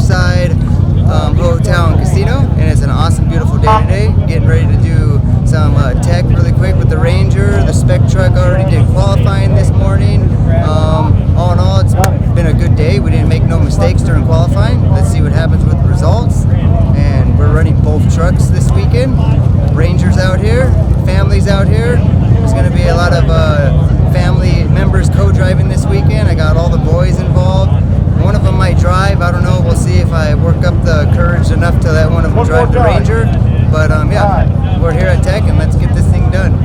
Riverside Hotel and Casino, and it's an awesome, beautiful day today. Getting ready to do some tech really quick with the Ranger. The spec truck already did qualifying this morning. All in all, it's been a good day. We didn't make no mistakes during qualifying. Let's see what happens with the results. And we're running both trucks this weekend. Rangers out here, families out here. There's going to be a lot of family members co-driving this weekend. I got all the boys involved. One of them might drive. I don't know. We'll see if I work up the courage enough to let one of them drive the Ranger. But yeah, we're here at Tech, and let's get this thing done.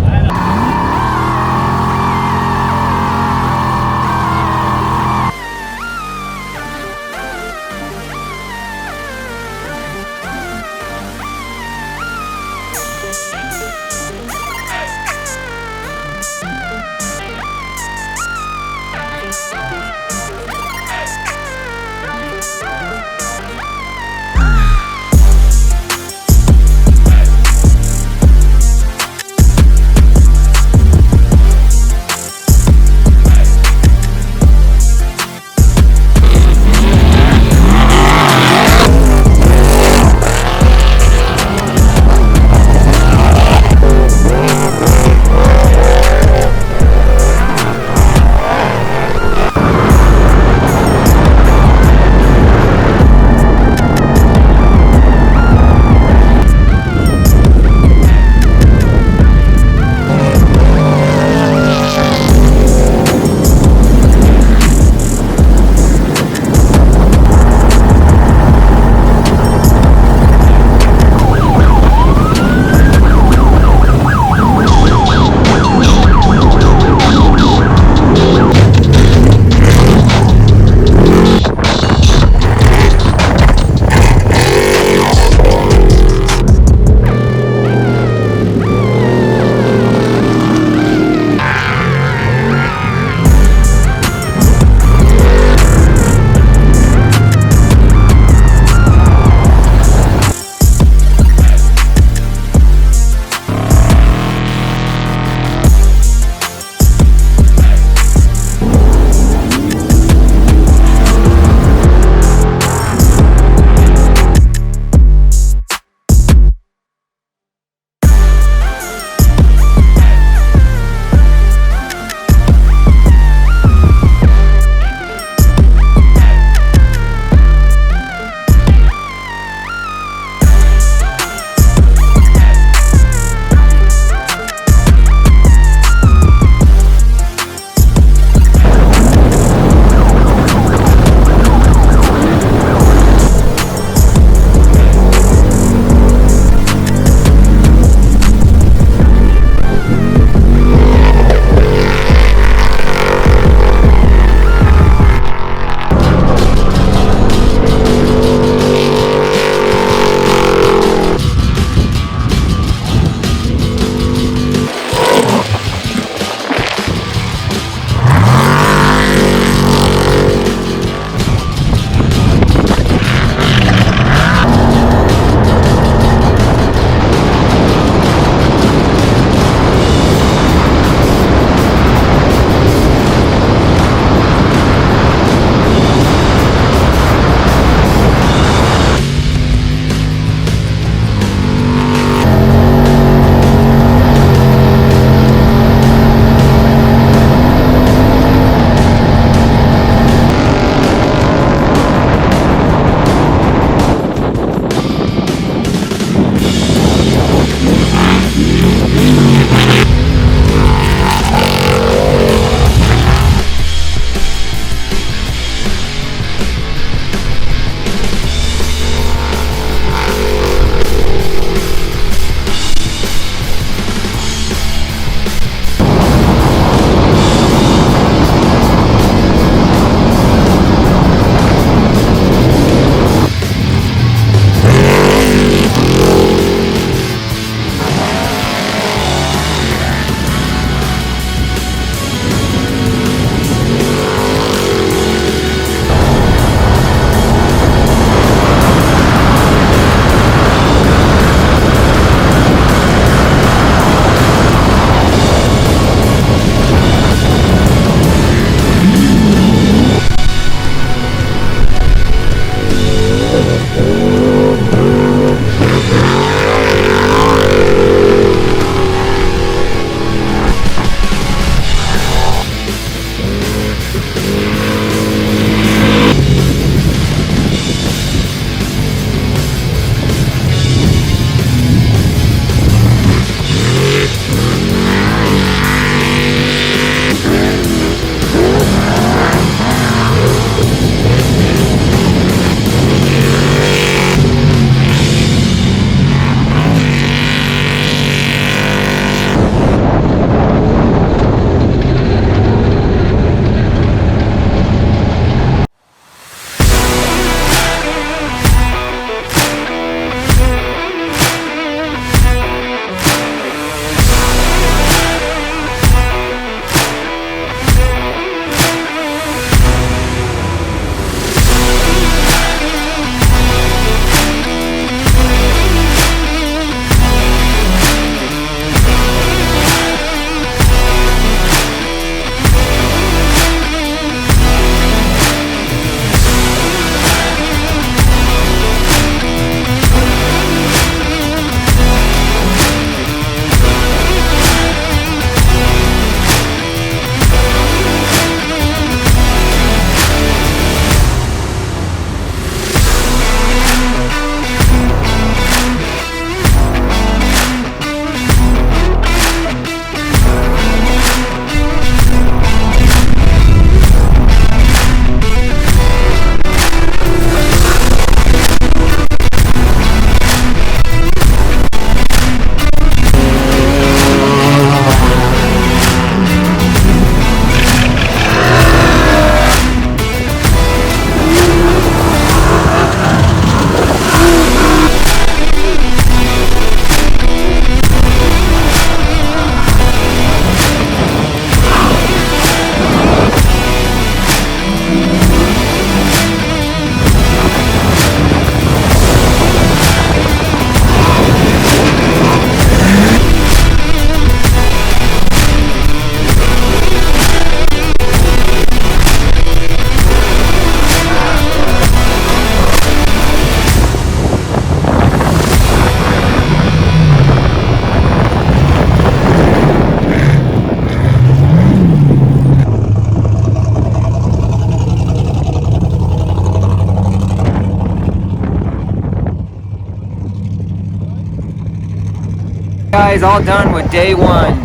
guys, all done with day one.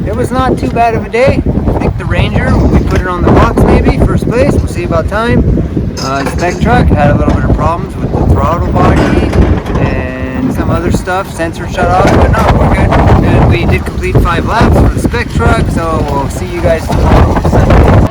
It was not too bad of a day. I think the Ranger, we put it on the box maybe, first place. We'll see about time. Spec truck had a little bit of problems with the throttle body and some other stuff. Sensor shut off, but no, we're good. And we did complete 5 laps for the spec truck, so we'll see you guys tomorrow, Sunday.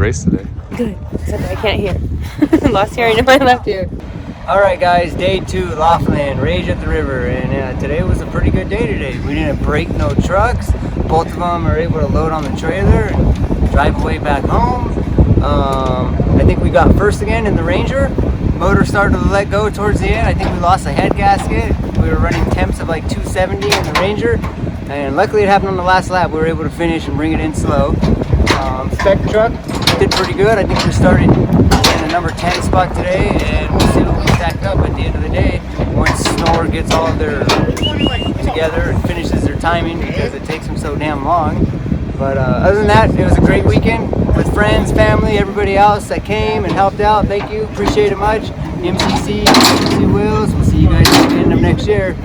race today? Good, except I can't hear. Lost hearing in my left ear. All right, guys, day 2, Laughlin, Rage at the River, and today was a pretty good day today. We didn't break no trucks. Both of them are able to load on the trailer and drive away back home. I think we got first again in the Ranger. Motor started to let go towards the end. I think we lost a head gasket. We were running temps of like 270 in the Ranger, and luckily it happened on the last lap. We were able to finish and bring it in slow. Spec truck did pretty good. I think we started in the number 10 spot today, and we'll see what we stack up at the end of the day once Snore gets all of their together and finishes their timing, because it takes them so damn long. But other than that, it was a great weekend with friends, family, everybody else that came and helped out. Thank you, appreciate it much. MCC, MCC Wheels. We'll see you guys at the end of next year.